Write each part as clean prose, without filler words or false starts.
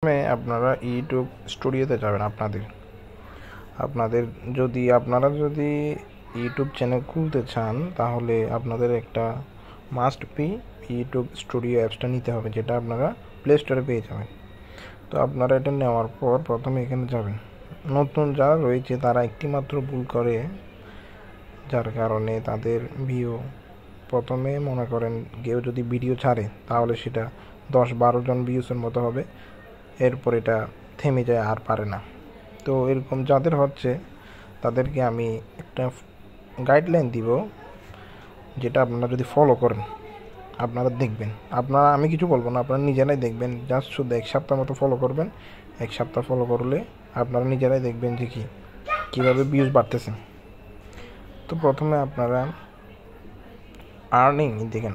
আপনারা ইউটিউব স্টুডিওতে যাবেন। আপনাদের যদি ইউটিউব চ্যানেল খুলতে চান, তাহলে আপনাদের একটা মাস্ট বি ইউটিউব স্টুডিও অ্যাপসটা নিতে হবে, যেটা আপনারা প্লে স্টোরে পেয়ে যাবেন। তো আপনারা এটা নেওয়ার পর প্রথমে এখানে যাবেন। নতুন যারা রয়েছে তারা একটিমাত্র ভুল করে, যার কারণে তাদের ভিউ, প্রথমে মনে করেন কেউ যদি ভিডিও ছাড়ে তাহলে সেটা 10-12 জন ভিউসের মতো হবে, এরপর এটা থেমে যায় আর পারে না। তো এরকম যাদের হচ্ছে তাদেরকে আমি একটা গাইডলাইন দিব, যেটা আপনারা যদি ফলো করেন আপনারা দেখবেন। আমি কিছু বলবো না, আপনারা নিজেরাই দেখবেন। জাস্ট শুধু 1 সপ্তাহ মতো ফলো করবেন। 1 সপ্তাহ ফলো করলে আপনারা নিজেরাই দেখবেন যে কীভাবে ভিউজ বাড়তেছে। তো প্রথমে আপনারা দেখেন,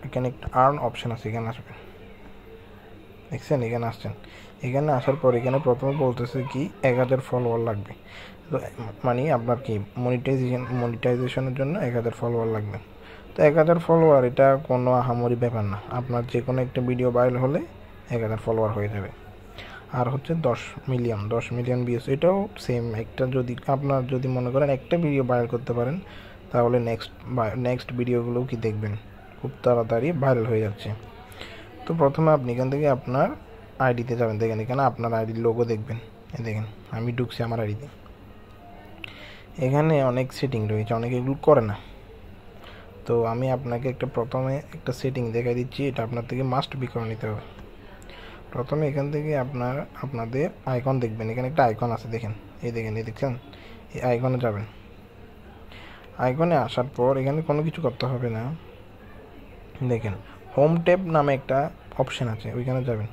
এখানে একটা আর্ন অপশান আছে, এখানে আসবেন। দেখছেন, এখানে আসছেন। এখানে আসার পর এখানে প্রথমে বলতেছে 1000 ফলোয়ার লাগবে। তো মানে আপনার মনিটাইজেশনের জন্য 1000 ফলোয়ার লাগবে। তো 1000 ফলোয়ার এটা কোনো আহামরি ব্যাপার না। আপনার যে কোনো একটা ভিডিও ভাইরাল হলে 1000 ফলোয়ার হয়ে যাবে। আর হচ্ছে 10 মিলিয়ন ভিউজ, এটাও সেম। আপনার যদি মনে করেন একটা ভিডিও ভাইরাল করতে পারেন, তাহলে নেক্সট ভিডিওগুলো দেখবেন খুব তাড়াতাড়ি ভাইরাল হয়ে যাচ্ছে। তো প্রথমে আপনি এখান থেকে আপনার আইডিতে যাবেন। দেখেন এখানে আপনার আইডির লোগো দেখবেন। দেখেন আমি ঢুকছি আমার আইডিতে। এখানে অনেক সেটিং রয়েছে, অনেকে এগুলো করে না। তো আমি আপনাকে প্রথমে একটা সেটিং দেখাই দিচ্ছি, এটা আপনার থেকে মাস্ট বি করে নিতে হবে। প্রথমে এখান থেকে আপনাদের আইকন দেখবেন। এখানে একটা আইকন আছে, দেখেন দেখছেন, এই আইকনে যাবেন। আইকনে আসার পর এখানে কোনো কিছু করতে হবে না। দেখেন হোম ট্যাব নামে একটা অপশান আছে, ওইখানে যাবেন।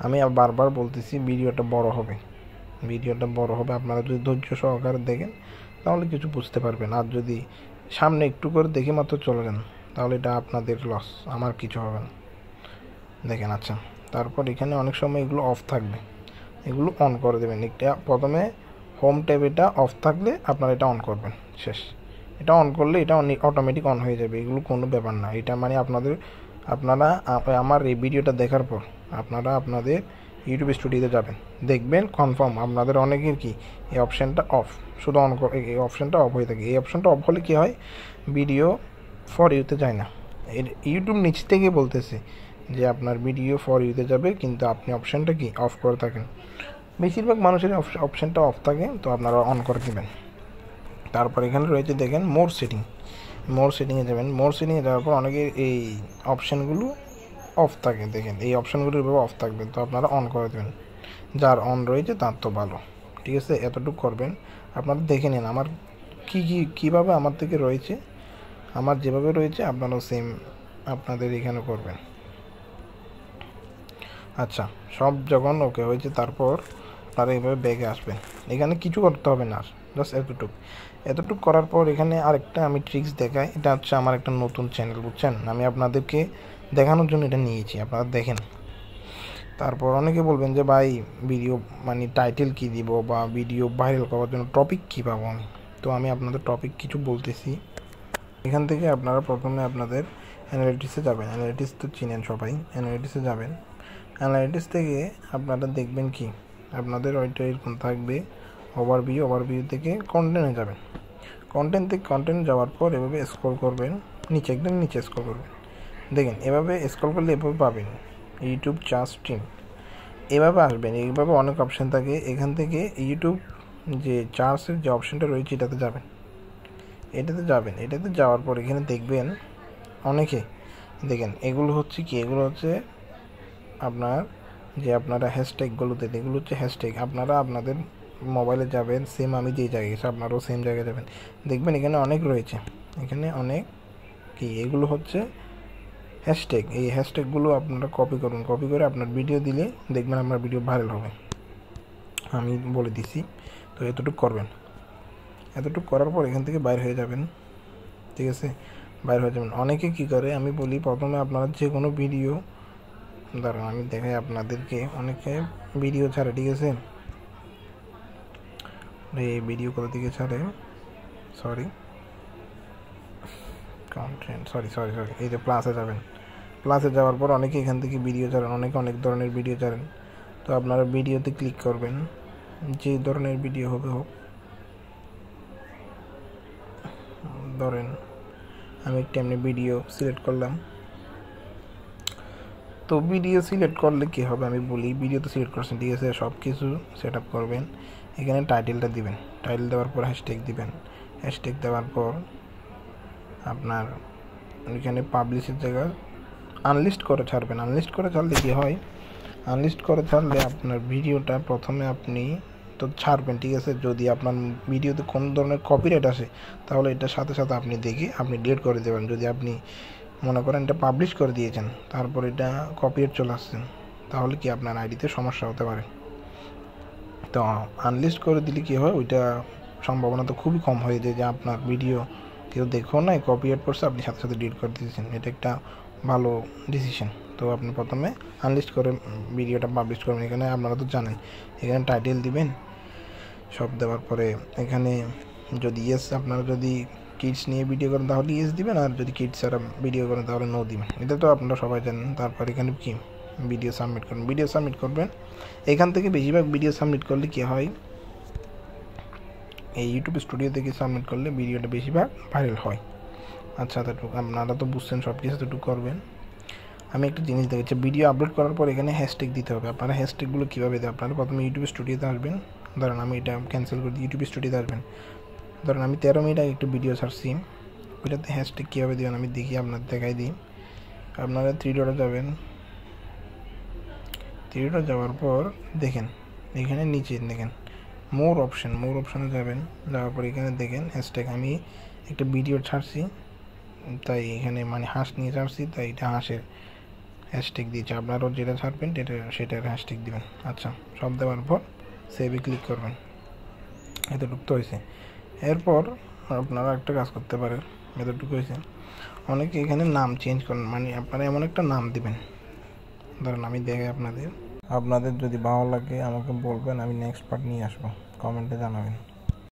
আমি বারবার বলতেছি ভিডিওটা বড় হবে। আপনারা যদি ধৈর্য সহকারে দেখেন তাহলে কিছু বুঝতে পারবেন। আর যদি সামনে একটু করে দেখে মাত্র চলে যান, তাহলে এটা আপনাদের লস, আমার কিছু হবে না। দেখেন, আচ্ছা, তারপর এখানে অনেক সময় এগুলো অফ থাকবে, এগুলো অন করে দেবেন। এটা প্রথমে হোম ট্যাব এটা অফ থাকলে আপনারা এটা অন করবেন, শেষ। এটা অন করলে এটা অটোমেটিক অন হয়ে যাবে, এগুলো কোনো ব্যাপার না। এটা মানে আপনারা আমার এই ভিডিওটা দেখার পর আপনারা আপনাদের ইউটিউব স্টুডিওতে যাবেন, দেখবেন কনফার্ম আপনাদের অনেকের এই অপশানটা অফ, শুধু এই অপশানটা অফ হয়ে থাকে। এই অপশানটা অফ হলে কী হয়, ভিডিও ফর ইউতে যায় না। ইউটিউব নিচ থেকে বলতেছে যে আপনার ভিডিও ফর ইউতে যাবে, কিন্তু আপনি অপশানটা অফ করে থাকেন। বেশিরভাগ মানুষের অপশানটা অফ থাকে, তো আপনারা অন করে দেবেন। তারপর এখানে রয়েছে দেখেন মোর সেটিংয়ে যাবেন। মোর সেটিংয়ে যাওয়ার পর অনেকের এই অপশানগুলো অফ থাকে, দেখেন এই অপশানগুলো এভাবে অফ থাকবে, তো আপনারা অন করে দেবেন। যার অন রয়েছে তার তো ভালো, ঠিক আছে। এতটুকু করবেন। আপনারা দেখে নিন আমার কীভাবে আমার থেকে রয়েছে, আমার যেভাবে রয়েছে আপনারাও সেম আপনাদের এখানে করবেন। আচ্ছা, সব যখন ওকে হয়েছে, তারপর আপনারা এইভাবে ব্যাগে আসবেন। এখানে কিছু করতে হবে না, জাস্ট এতটুকু করার পর এখানে আরেকটা আমি ট্রিক্স দেখাই। এটা হচ্ছে আমার একটা নতুন চ্যানেল, বুঝছেন, আমি আপনাদেরকে দেখানোর জন্য এটা নিয়েছি, আপনারা দেখেন। তারপর অনেকে বলবেন যে ভাই ভিডিও মানে টাইটেল কী দিব, বা ভিডিও ভাইরাল করার জন্য টপিক কী পাবো আমি। তো আমি আপনাদের টপিক কিছু বলতেছি। এখান থেকে আপনারা প্রথমে আপনাদের অ্যানালিটিক্সে যাবেন। অ্যানালিটিক্স তো চিনেন সবাই, অ্যানালিটিক্সে যাবেন। অ্যানালিটিক্স থেকে আপনারা দেখবেন আপনাদের ওইটা এরকম থাকবে ওভারভিউ থেকে কন্টেন্টে যাবেন। কন্টেন্ট যাওয়ার পর এভাবে স্ক্রল করবেন, একদম নিচে স্ক্রল করবেন। দেখেন এভাবে স্ক্রল করলে এভাবে পাবেন ইউটিউব চার্জ স্ট্রিম, এভাবে আসবেন। এইভাবে অনেক অপশান থাকে, এখান থেকে ইউটিউব যে চার্জের যে অপশানটা রয়েছে এটাতে যাওয়ার পর এখানে দেখবেন অনেকে, দেখেন এগুলো হচ্ছে আপনারা হ্যাশট্যাগুলোতে, এগুলো হচ্ছে হ্যাশট্যাগ। আপনারা আপনাদের মোবাইলে যাবেন, সেম আমি যেই জায়গায় গেছি আপনারাও সেম জায়গায় যাবেন, দেখবেন এখানে অনেক রয়েছে। এখানে অনেক এগুলো হচ্ছে হ্যাশট্যাগ। এই হ্যাশট্যাগুলো আপনারা কপি করে আপনার ভিডিও দিলে দেখবেন আপনার ভিডিও ভাইরাল হবে। আমি বলে দিছি। তো এতটুকু করবেন। এতটুকু করার পর এখান থেকে বাইর হয়ে যাবেন, ঠিক আছে। বাইর হয়ে যাবেন। অনেকে করে আমি বলি, প্রথমে আপনারা যে কোনো ভিডিও, দাঁড়ান আমি দেখাই আপনাদেরকে। অনেকে ভিডিও ছাড়ে, ঠিক আছে। এই ভিডিও কোথা থেকে ছাড়ে, সরি, এই যে প্লাসে যাবেন। প্লাসে যাওয়ার পর অনেকে এখান থেকে ভিডিও ছাড়েন, অনেক ধরনের ভিডিও ছাড়েন। তো আপনারা ভিডিওতে ক্লিক করবেন, যে ধরনের ভিডিও হবে হোক। ধরেন আমি একটা এমনি ভিডিও সিলেক্ট করলাম। তো ভিডিও সিলেক্ট করলে কী হবে আমি বলি, ভিডিও তো সিলেক্ট করছেন, ঠিক আছে, সব কিছু সেট আপ করবেন। এখানে টাইটেলটা দিবেন, টাইটেল দেওয়ার পর হ্যাশট্যাগ দিবেন, হ্যাশট্যাগ দেওয়ার পর আপনার এখানে পাবলিশের জায়গা আনলিস্ট করে ছাড়বেন। আনলিস্ট করে ছাড়লে কী হয়, আনলিস্ট করে ছাড়লে আপনার ভিডিওটা প্রথমে আপনি তো ছাড়বেন, ঠিক আছে। যদি আপনার ভিডিওতে কোনো ধরনের কপিরাইট আসে তাহলে এটার সাথে সাথে আপনি দেখে আপনি ডিলিট করে দেবেন। যদি আপনি মনে করেন এটা পাবলিশ করে দিয়েছেন, তারপর এটা কপিরাইট চলে আসছেন, তাহলে কি আপনার আইডিতে সমস্যা হতে পারে। তো আনলিস্ট করে দিলে কী হয়, ওইটা সম্ভাবনা তো খুবই কম হয়ে যায় যে আপনার ভিডিও কেউ দেখো নাই, কপিরাইট পড়ছে, আপনি সাথে সাথে ডিলিট করে দিয়েছেন। এটা একটা ভালো ডিসিশন। তো আপনি প্রথমে আনলিস্ট করে ভিডিওটা পাবলিশ করবেন। এখানে আপনারা তো জানেন, এখানে টাইটেল দিবেন, সব দেওয়ার পরে এখানে যদি ইয়েস, আপনারা যদি কিডস নিয়ে ভিডিও করেন তাহলে ইয়েস দিবেন, আর যদি কিডস ছাড়া ভিডিও করেন তাহলে নো দিবেন। এটা তো আপনারা সবাই জানেন। তারপর এখানে কি ভিডিও সাবমিট করবেন, ভিডিও সাবমিট করবেন। এখান থেকে বেশিরভাগ ভিডিও সাবমিট করলে কী হয়, এই ইউটিউব স্টুডিও থেকে সাবমিট করলে ভিডিওটা বেশিরভাগ ভাইরাল হয়। আচ্ছা, এতটুকু আপনারা তো বুঝছেন, সব কিছু এতটুকু করবেন। আমি একটা জিনিস দেখেছি, ভিডিও আপলোড করার পর এখানে হ্যাশট্যাগ দিতে হবে। আপনারা হ্যাশট্যাগুলো কীভাবে দেয়, আপনারা প্রথমে ইউটিউব স্টুডিওতে আসবেন। ধরেন আমি এটা ক্যান্সেল করে দিই, ইউটিউব স্টুডিওতে আসবেন। ধরেন আমি 13 মিনিট আগে একটু ভিডিও ছাড়ছি, ওইটাতে হ্যাশট্যাগ কীভাবে দেবেন আমি দেখি, আপনার দেখাই দিই। আপনারা 3 ডটে যাবেন, 3 ডটে যাওয়ার পর দেখেন এখানে নিচে দেখেন মোর অপশানে যাবেন। যাওয়ার পর এখানে দেখেন হ্যাশট্যাগ, আমি একটা ভিডিও ছাড়ছি তাই এখানে মানে হাঁস নিয়ে ছাড়ছি, তাই এটা হাঁসের হ্যাশট্যাগ দিয়েছে। আপনারাও যেটা ছাড়বেন সেটার হ্যাশট্যাগ দেবেন। আচ্ছা, সব দেওয়ার পর সেভে ক্লিক করবেন। এতটুকু তো হয়েছে। এরপর আপনারা একটা কাজ করতে পারেন, এতটুকু হয়েছে। অনেকে এখানে নাম চেঞ্জ করেন, মানে আপনারা এমন একটা নাম দিবেন। ধরেন আমি দেখাই আপনাদের যদি ভালো লাগে আমাকে বলবেন, আমি নেক্সট পার্ট নিয়ে আসবো, কমেন্টে জানাবেন।